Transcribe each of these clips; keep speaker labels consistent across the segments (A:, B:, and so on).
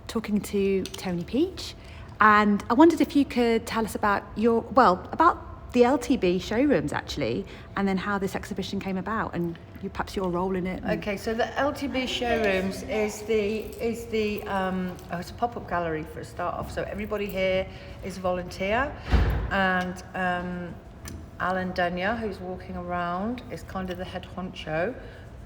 A: Talking to Tony Peach, and I wondered if you could tell us about about the LTB showrooms actually, and then how this exhibition came about, and perhaps your role in it.
B: Okay, so the LTB showrooms is it's a pop-up gallery for a start off. So everybody here is a volunteer, and Alan Danya, who's walking around, is kind of the head honcho,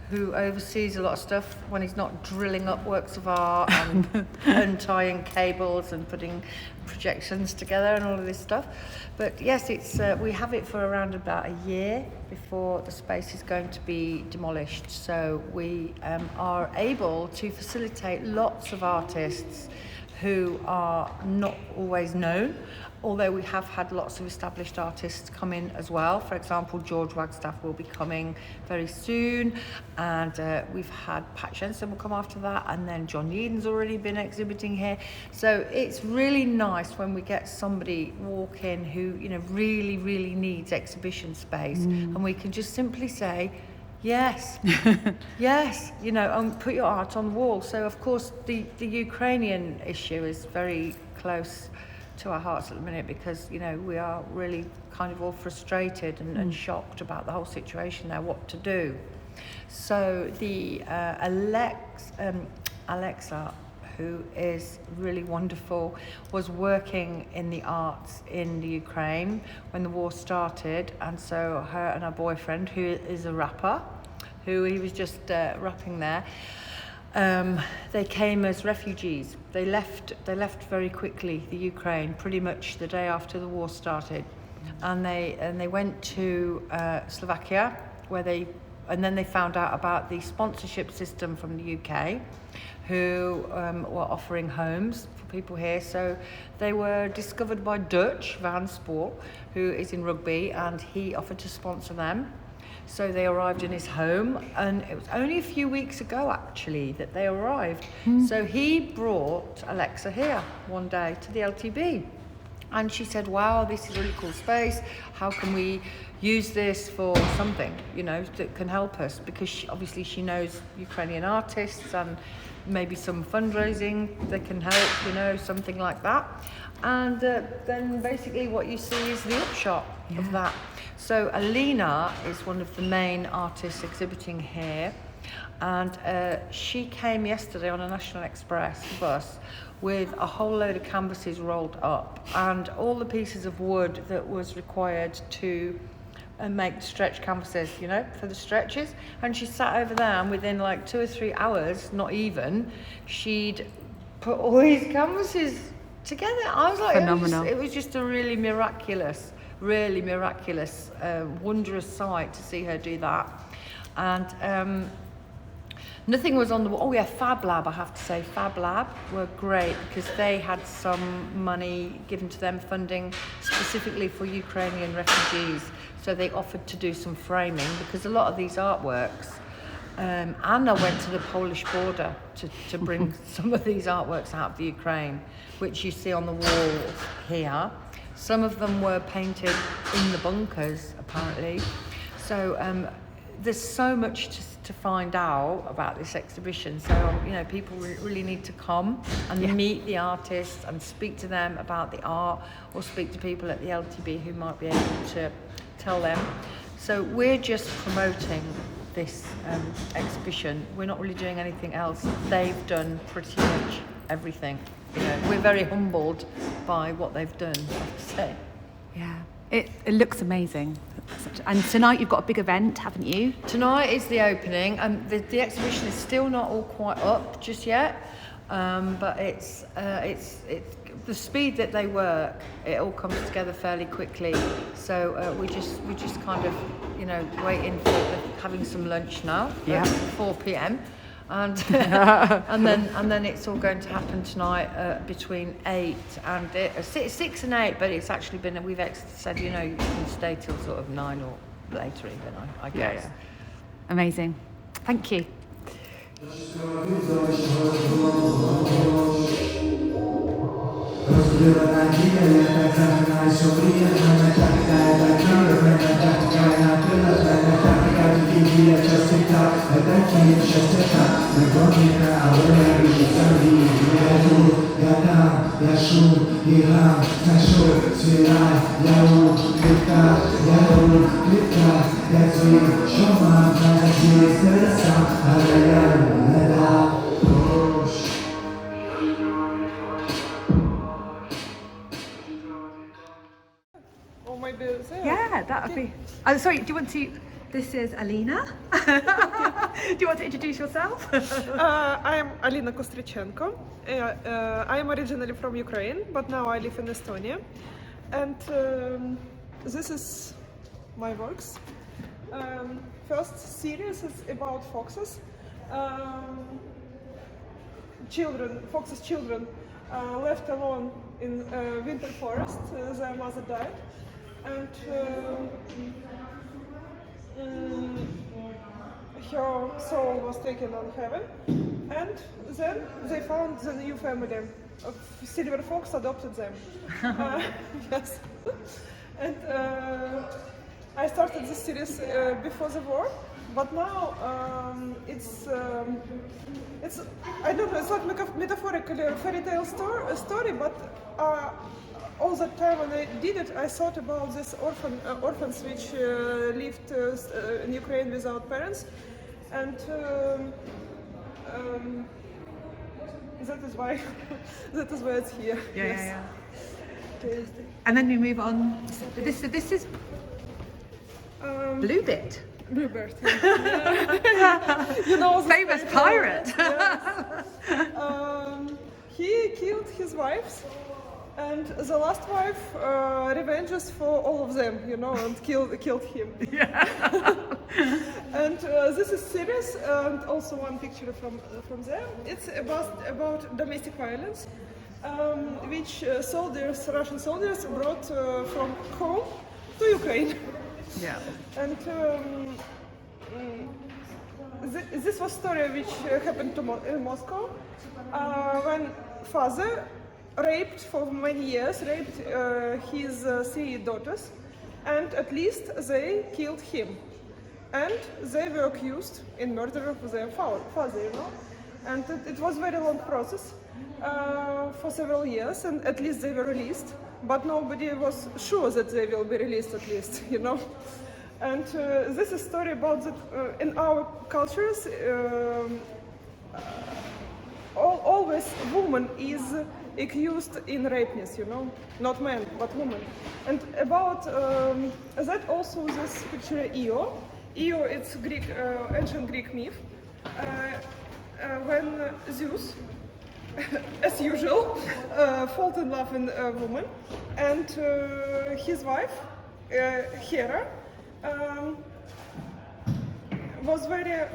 B: who oversees a lot of stuff when he's not drilling up works of art and untying cables and putting projections together and all of this stuff. But yes, it's we have it for around about a year before the space is going to be demolished. So we are able to facilitate lots of artists who are not always known, although we have had lots of established artists come in as well. For example, George Wagstaff will be coming very soon, and we've had Pat Jensen will come after that, and then John Yeadon's already been exhibiting here. So it's really nice when we get somebody walk in who, you know, really, really needs exhibition space, and we can just simply say, yes, yes, you know, and put your art on the wall. So of course the Ukrainian issue is very close to our hearts at the minute, because, you know, we are really kind of all frustrated and shocked about the whole situation there, what to do. So the Alexa, who is really wonderful, was working in the arts in the Ukraine when the war started, and so her and her boyfriend, who is a rapper, who he was just rapping there, they came as refugees. They left very quickly the Ukraine, pretty much the day after the war started, and they went to Slovakia, and then they found out about the sponsorship system from the UK, who were offering homes for people here. So they were discovered by Dutch Van Spoor, who is in rugby, and he offered to sponsor them. So they arrived in his home, and it was only a few weeks ago actually that they arrived. So he brought Alexa here one day to the LTB, and she said, wow, this is a really cool space, how can we use this for something, you know, that can help us, because she knows Ukrainian artists and maybe some fundraising that can help, you know, something like that. And then basically what you see is the upshot of that. So Alina is one of the main artists exhibiting here, and she came yesterday on a National Express bus with a whole load of canvases rolled up and all the pieces of wood that was required to make stretch canvases, you know, for the stretches. And she sat over there, and within like 2 or 3 hours, not even, she'd put all these canvases together. I was like,
A: phenomenal.
B: It was just a really miraculous, wondrous sight to see her do that. And nothing was on the wall. Oh yeah, Fab Lab, I have to say. Fab Lab were great because they had some money given to them, funding specifically for Ukrainian refugees. So they offered to do some framing, because a lot of these artworks, Anna went to the Polish border to bring some of these artworks out of the Ukraine, which you see on the wall here. Some of them were painted in the bunkers, apparently. So there's so much to find out about this exhibition. So, people really need to come and meet the artists and speak to them about the art, or speak to people at the LTB who might be able to tell them. So we're just promoting this exhibition. We're not really doing anything else. They've done pretty much everything. We're very humbled by what they've done, I have to say.
A: Yeah, it looks amazing. And tonight you've got a big event, haven't you?
B: Tonight is the opening, and the exhibition is still not all quite up just yet. But it's the speed that they work. It all comes together fairly quickly. So we just kind of waiting for having some lunch now.
A: Yeah.
B: At 4 p.m. and and then it's all going to happen tonight between 6 and 8. But it's actually been, we've said you can stay till sort of 9 or later even. I guess.
A: Yeah. Amazing. Thank you. Yeah, that would be. Oh, sorry. Do you want to? This is Alina. Do you want to introduce yourself?
C: I am Alina Kostrichenko. I am originally from Ukraine, but now I live in Estonia. And this is my works. First series is about foxes. Foxes' children left alone in winter forest. Their mother died. And her soul was taken on heaven, and then they found the new family. A silver fox adopted them. Yes, and I started this series before the war, but now it's I don't know. It's like metaphorically a fairy tale story, but. All the time when I did it, I thought about these orphans which lived in Ukraine without parents, and that is why it's here.
A: Yeah. And then we move on. This is Bluebit.
C: Bluebird. Yeah.
A: Famous pirate.
C: Yes. He killed his wives. And the last wife revenges for all of them, and killed him. Yeah. And this is serious, and also one picture from there. It's about domestic violence, which Russian soldiers brought from home to Ukraine.
A: Yeah.
C: And this was story which happened in Moscow when father raped for many years, his 3 daughters, and at least they killed him. And they were accused in murder of their father, And it was a very long process for several years, and at least they were released. But nobody was sure that they will be released at least, And this is a story about that in our cultures, always woman is accused in rapeness, not man, but woman. And about that also this picture Io. Io, it's Greek, ancient Greek myth. When Zeus, as usual, fall in love in a woman, and his wife, Hera, was very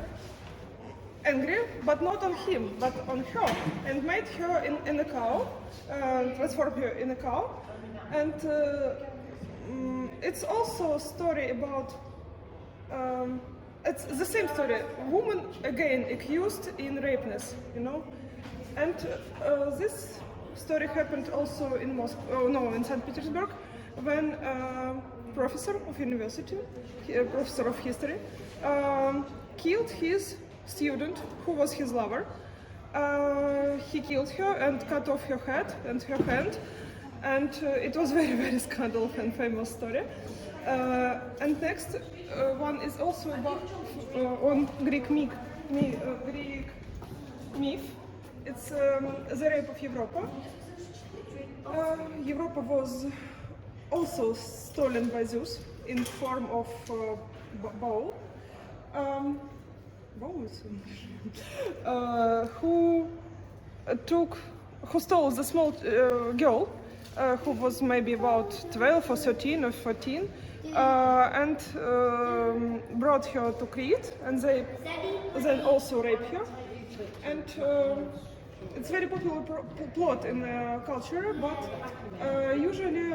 C: angry, but not on him, but on her, and made her in a cow, transformed her in a cow. And it's also a story about, it's the same story, woman again accused in rapeness, And this story happened also in Moscow, in St. Petersburg, when professor of university, professor of history, killed his student who was his lover. He killed her and cut off her head and her hand, and it was very, very scandalous and famous story. And next one is also about on Greek myth. It's the rape of Europa. Europa was also stolen by Zeus in form of bowl. Who stole the small girl who was maybe about 12 or 13 or 14 and brought her to Crete, and they then also raped her. And it's very popular plot in culture, but usually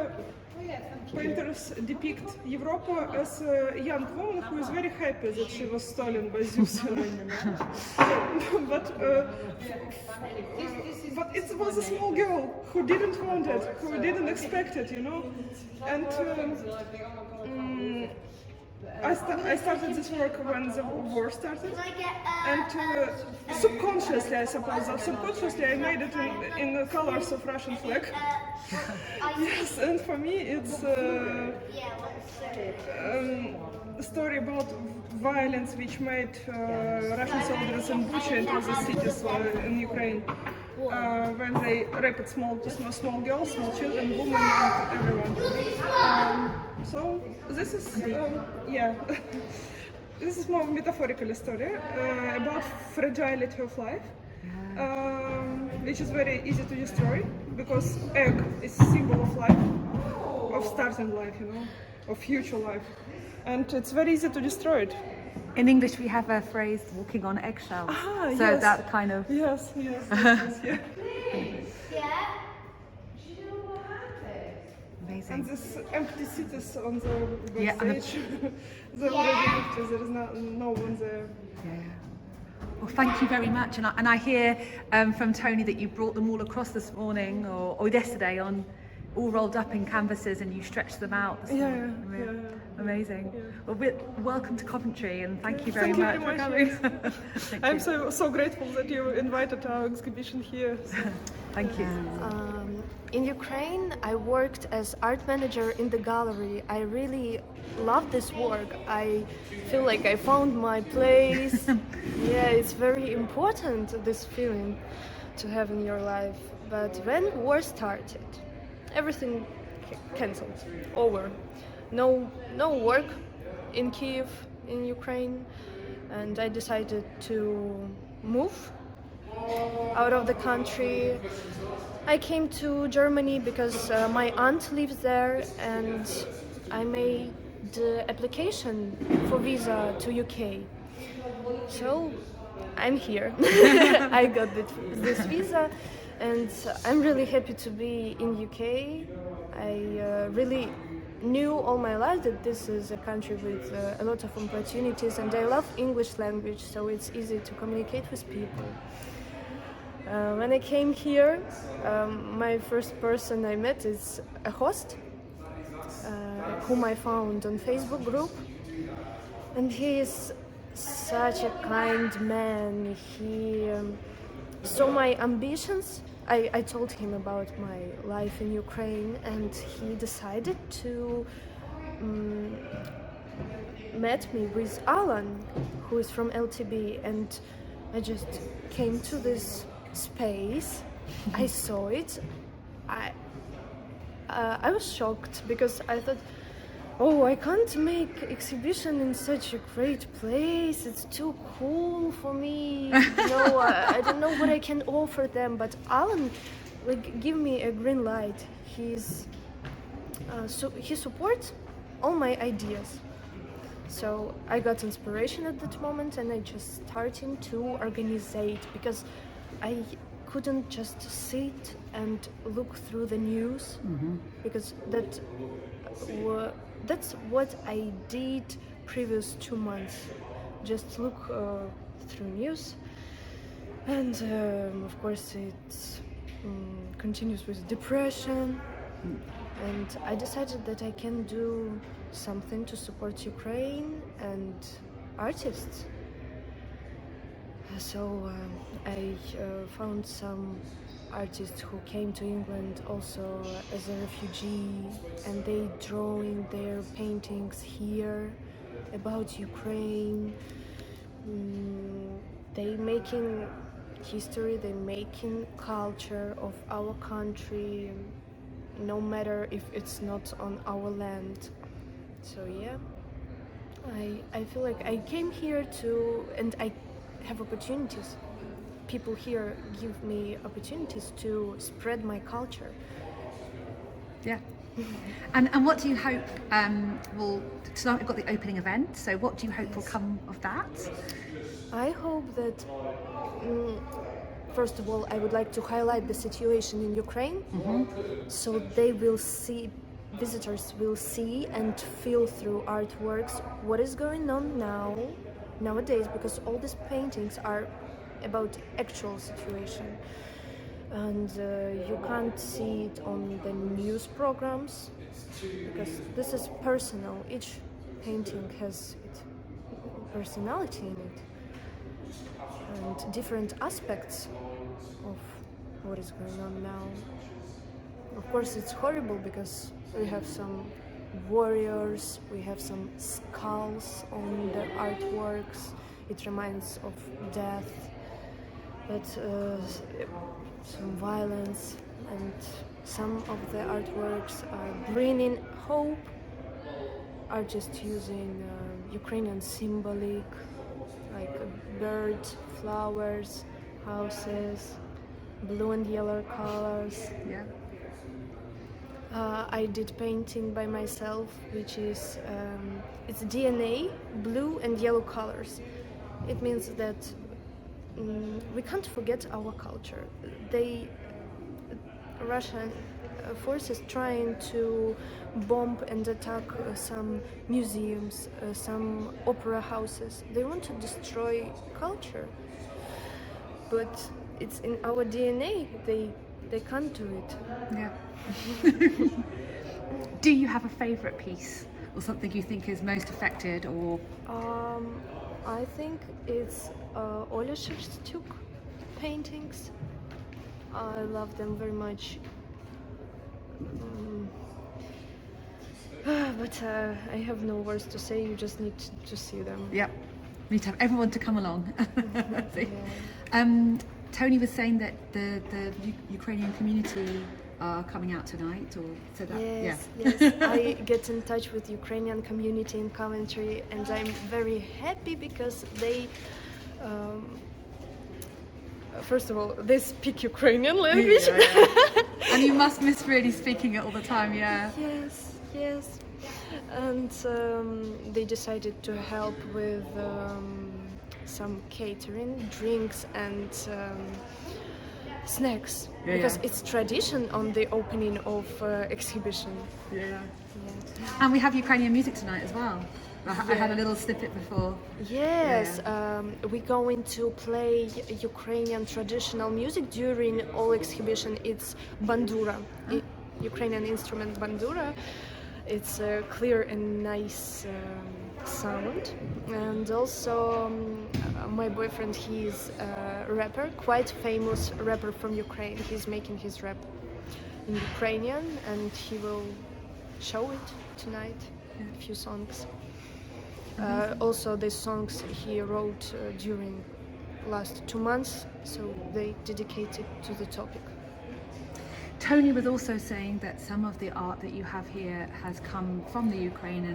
C: painters depict Europa as a young woman who is very happy that she was stolen by Zeus. but it was a small girl who didn't want it, who didn't expect it, And I started this work when the war started, and subconsciously, I suppose, I made it in the colors of Russian flag. Yes, and for me it's a story about violence which made Russian soldiers in Bucha into the cities in Ukraine, when they raped small girls, small children, women, and everyone. So this is this is more metaphorical story about fragility of life, which is very easy to destroy because egg is symbol of life, of starting life, of future life, and it's very easy to destroy it.
A: In English, we have a phrase "walking on eggshells." So
C: yes.
A: that kind of
C: Yes. Yeah.
A: Amazing.
C: And this empty cities on the backstage, they're already empty. There is no one there.
A: Yeah. Well, thank you very much. And I hear from Tony that you brought them all across this morning or yesterday on all rolled up in canvases, and you stretched them out.
C: Yeah.
A: Amazing.
C: Yeah.
A: Well, welcome to Coventry, and thank you very much for
C: coming.
A: Thank
C: I'm
A: you.
C: so grateful that you invited our exhibition here. So.
A: Thank you.
D: In Ukraine, I worked as art manager in the gallery. I really love this work. I feel like I found my place. Yeah, it's very important, this feeling to have in your life. But when war started, everything cancelled, over. No work in Kiev, in Ukraine, and I decided to move out of the country. I came to Germany because my aunt lives there, and I made the application for visa to UK. So I'm here. I got this visa, and I'm really happy to be in UK. I really knew all my life that this is a country with a lot of opportunities, and I love English language, so it's easy to communicate with people. When I came here, my first person I met is a host, whom I found on Facebook group, and he is such a kind man. He saw my ambitions. I told him about my life in Ukraine, and he decided to met me with Alan, who is from LTB, and I just came to this space. I saw it. I was shocked because I thought, oh, I can't make exhibition in such a great place. It's too cool for me. I don't know what I can offer them. But Alan, give me a green light. He supports all my ideas. So I got inspiration at that moment, and I just started to organize, because I couldn't just sit and look through the news, because that's what I did previous 2 months. Just look through news, and of course it continues with depression. And I decided that I can do something to support Ukraine and artists. So I found some artists who came to England also as a refugee, and they drawing their paintings here about Ukraine. They making history, they making culture of our country, no matter if it's not on our land. So yeah, I feel like I came here and I have opportunities. People here give me opportunities to spread my culture.
A: Yeah. And what do you hope tonight we've got the opening event, so what do you hope will come of that?
D: I hope that first of all I would like to highlight the situation in Ukraine, so they will see, visitors will see and feel through artworks what is going on nowadays, because all these paintings are about actual situation, and you can't see it on the news programs because this is personal. Each painting has its personality in it and different aspects of what is going on now. Of course it's horrible because we have some warriors, we have some skulls on the artworks. It reminds of death, but some violence, and some of the artworks are bringing hope, are just using Ukrainian symbolic, like a bird, flowers, houses, blue and yellow colors.
A: Yeah.
D: I did painting by myself, which is it's DNA, blue and yellow colors. It means that we can't forget our culture. Russian forces trying to bomb and attack some museums, some opera houses. They want to destroy culture, but it's in our DNA. They can't do it.
A: Yeah. Do you have a favourite piece or something you think is most affected, or?
D: I think it's Oля Shchuk paintings. I love them very much. But I have no words to say. You just need to see them.
A: Yep. We need to have everyone to come along.
D: Yeah.
A: Tony was saying that the Ukrainian community are coming out tonight, or so that.
D: Yes,
A: Yeah.
D: yes. I get in touch with Ukrainian community in Coventry, and I'm very happy because they, first of all, they speak Ukrainian language.
A: Yeah. And you must miss really speaking it all the time, yeah.
D: Yes, yes. And they decided to help with some catering, drinks, and snacks, because it's tradition on the opening of exhibition.
A: Yeah. And we have Ukrainian music tonight as well. I had a little snippet before.
D: Yes, we're going to play Ukrainian traditional music during all exhibition. It's bandura, Ukrainian instrument bandura. It's a clear and nice sound. And also my boyfriend, he's a rapper, quite famous rapper from Ukraine. He's making his rap in Ukrainian, and he will show it tonight, a few songs. Also the songs he wrote during last 2 months, so they dedicated to the topic.
A: Tony was also saying that some of the art that you have here has come from the Ukraine,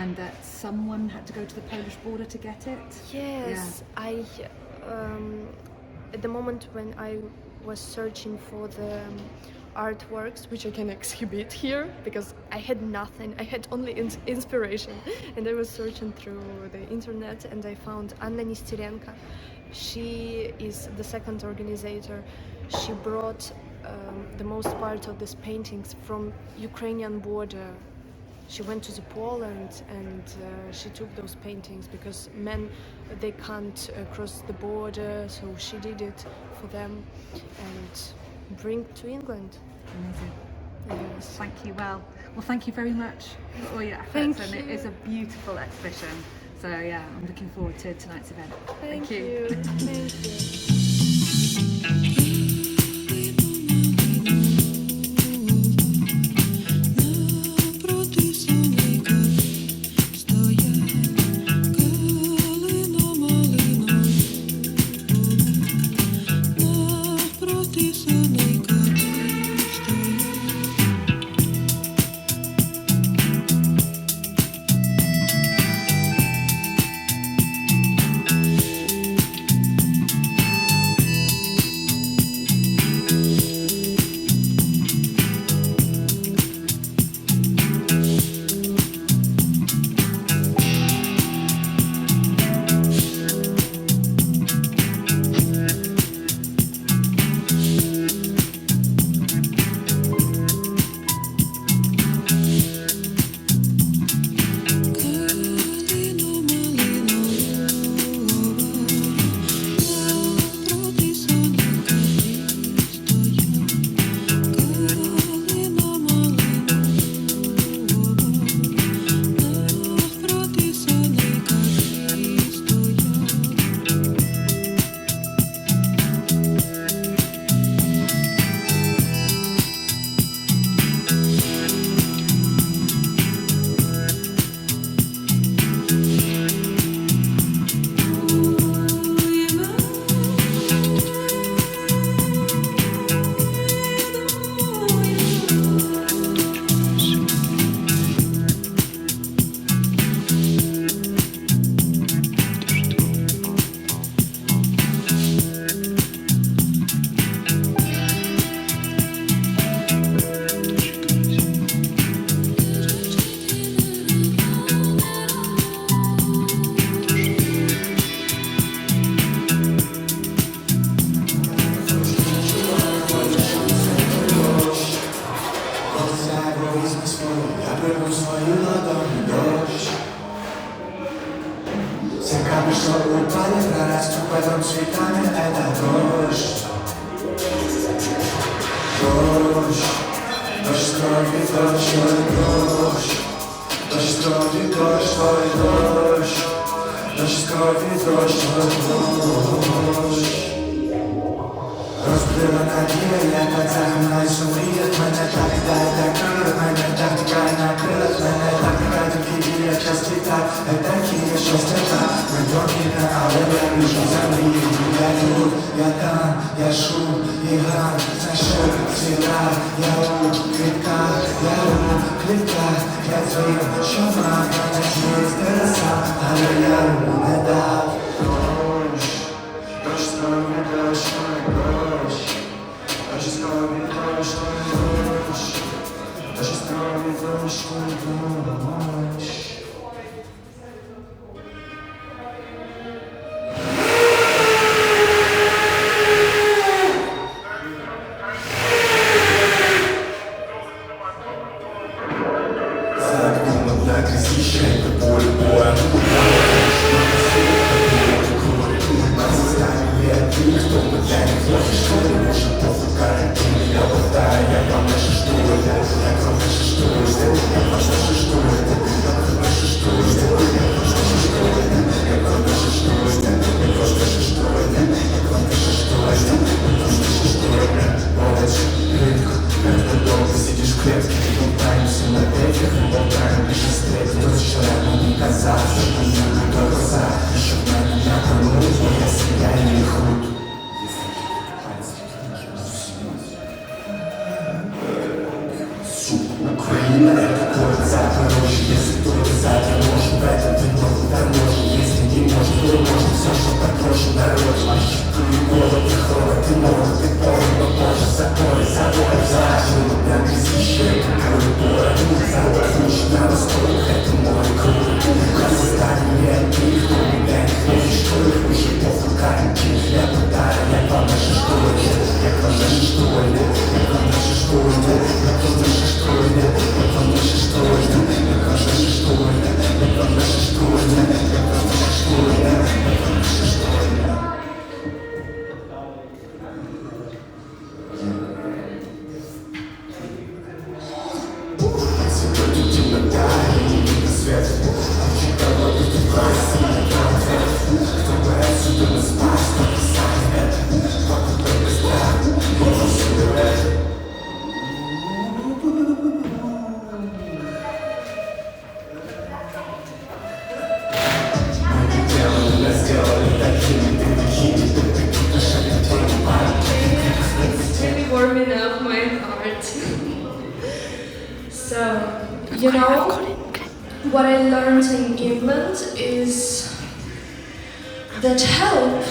A: and that someone had to go to the Polish border to get it.
D: Yes, I at the moment when I was searching for the artworks which I can exhibit here, because I had nothing, I had only inspiration, and I was searching through the internet, and I found Anna Nesterenko. She is the second organizer. She brought the most part of these paintings from Ukrainian border. She went to the Poland, and she took those paintings because men, they can't cross the border, so she did it for them and bring to England.
A: Amazing.
D: Yes.
A: Thank you. Well, thank you very much for all your efforts,
D: Thank
A: and it
D: you.
A: is a beautiful exhibition. So yeah, I'm looking forward to tonight's event.
D: Thank you. Thank you. You know, what I learned in England is that help,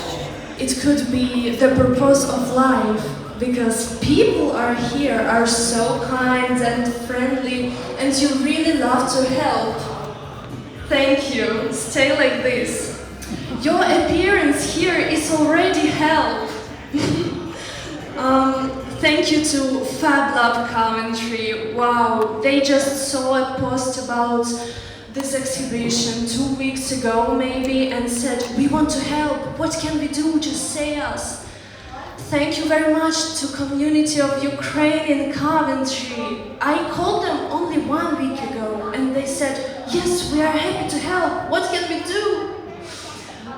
D: it could be the purpose of life, because people are here are so kind and friendly, and you really love to help. Thank you. Stay like this. Your appearance here is already help. Thank you to Fab Lab Coventry. Wow, they just saw a post about this exhibition 2 weeks ago maybe and said, we want to help. What can we do? Just say us. Thank you very much to community of Ukrainian Coventry. I called them only 1 week ago and they said, yes, we are happy to help. What can we do?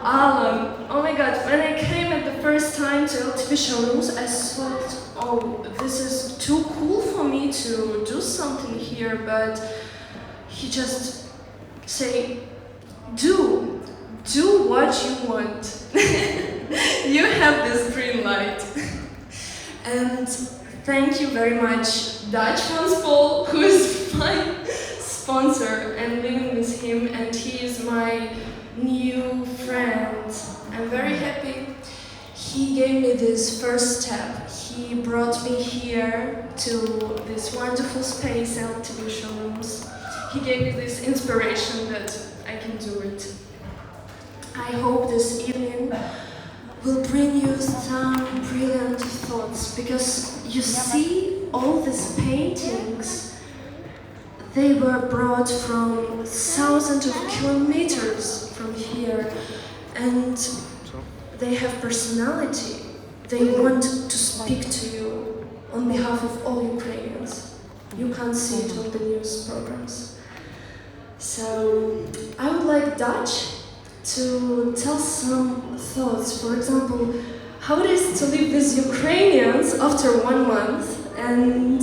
D: Alan, oh my god, when I came at the first time to LTV showrooms, I thought, oh, this is too cool for me to do something here, but he just say, do what you want. You have this green light. And thank you very much, Dutch Paul, who is my sponsor and living with him, and he is my new friend. I'm very happy. He gave me this first step. He brought me here to this wonderful space, LTV showrooms. He gave me this inspiration that I can do it. I hope this evening will bring you some brilliant thoughts, because you see all these paintings, they were brought from thousands of kilometers from here, and they have personality. They want to speak to you on behalf of all Ukrainians. You can't see it on the news programs. So I would like Dutch to tell some thoughts. For example, how it is to live with Ukrainians after 1 month, and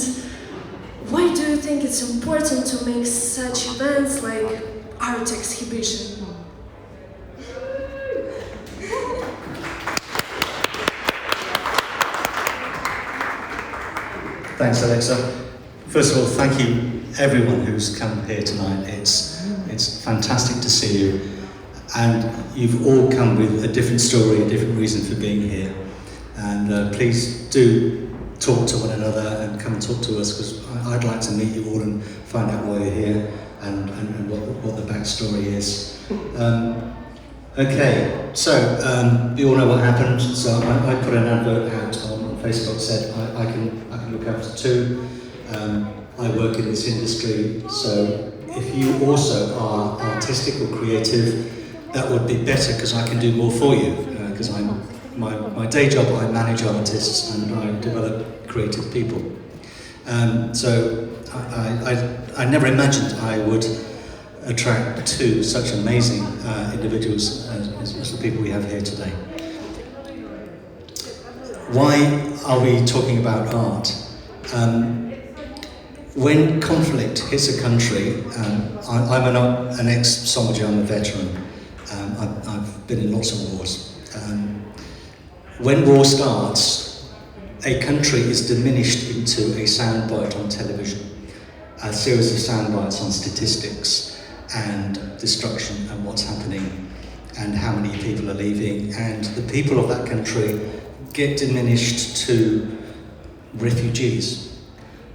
D: why do you think it's important to make such events like art exhibition?
E: Thanks, Alexa. First of all, thank you everyone who's come here tonight. It's fantastic to see you, and you've all come with a different story, a different reason for being here. And please do talk to one another and come and talk to us, because I'd like to meet you all and find out why you're here and what the backstory is. Okay, so you all know what happened. So I put an advert out on Facebook, said I can look after two. I work in this industry, so if you also are artistic or creative, that would be better, because I can do more for you. Because my day job, I manage artists and I develop creative people. So I never imagined I would attract two such amazing individuals as the people we have here today. Why are we talking about art? When conflict hits a country, I'm an ex-soldier, I'm a veteran. I've been in lots of wars. When war starts, a country is diminished into a soundbite on television, a series of soundbites on statistics and destruction and what's happening and how many people are leaving, and the people of that country get diminished to refugees.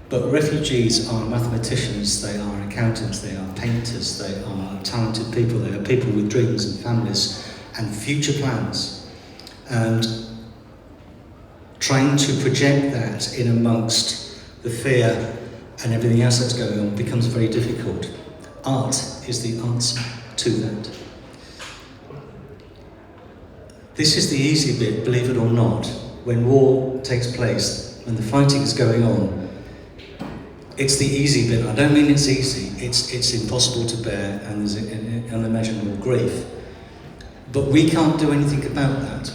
E: But refugees are mathematicians, they are accountants, they are painters, they are talented people, they are people with dreams and families and future plans. And trying to project that in amongst the fear and everything else that's going on becomes very difficult. Art is the answer to that. This is the easy bit, believe it or not. When war takes place, when the fighting is going on, it's the easy bit. I don't mean it's easy, it's impossible to bear, and there's an unimaginable grief. But we can't do anything about that,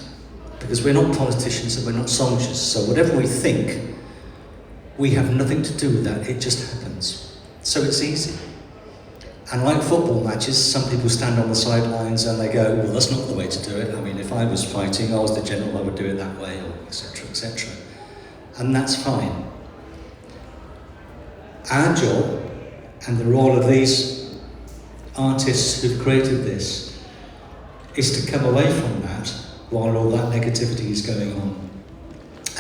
E: because we're not politicians and we're not soldiers. So whatever we think, we have nothing to do with that, it just happens. So it's easy. And like football matches, some people stand on the sidelines and they go, well, that's not the way to do it. I mean, if I was fighting, I was the general, I would do it that way, or etc., etc. And that's fine. Our job And the role of these artists who've created this is to come away from that while all that negativity is going on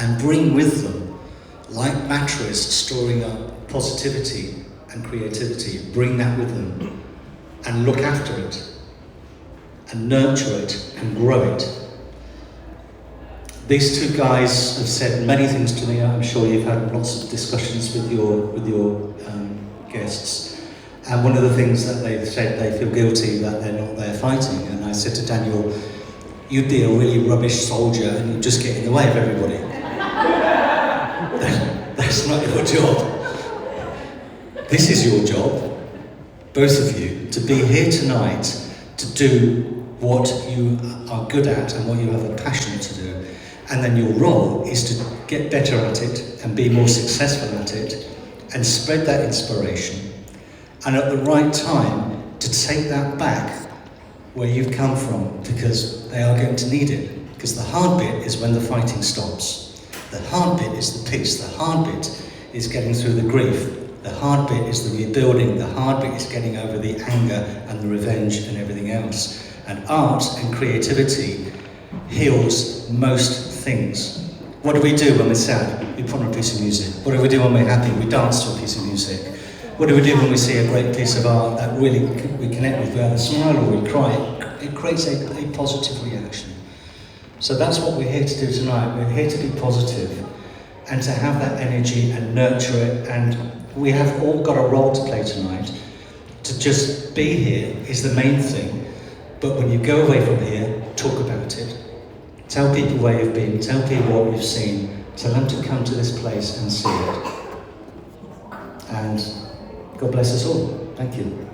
E: and bring with them, like batteries storing up positivity and creativity, bring that with them and look after it and nurture it and grow it. These two guys have said many things to me. I'm sure you've had lots of discussions with your guests. And one of the things that they've said, they feel guilty that they're not there fighting. And I said to Daniel, you'd be a really rubbish soldier and you'd just get in the way of everybody. That's not your job. This is your job, both of you, to be here tonight to do what you are good at and what you have a passion to do. And then your role is to get better at it and be more successful at it and spread that inspiration. And at the right time, to take that back where you've come from, because they are going to need it. Because the hard bit is when the fighting stops. The hard bit is the peace. The hard bit is getting through the grief. The hard bit is the rebuilding. The hard bit is getting over the anger and the revenge and everything else. And art and creativity heals most things. What do we do when we're sad? We put on a piece of music. What do we do when we're happy? We dance to a piece of music. What do we do when we see a great piece of art that really we connect with? We either smile or we cry. It creates a positive reaction. So that's what we're here to do tonight. We're here to be positive and to have that energy and nurture it. And we have all got a role to play tonight. To just be here is the main thing. But when you go away from here, talk about it. Tell people where you've been, tell people what you've seen, tell them to come to this place and see it. And God bless us all. Thank you.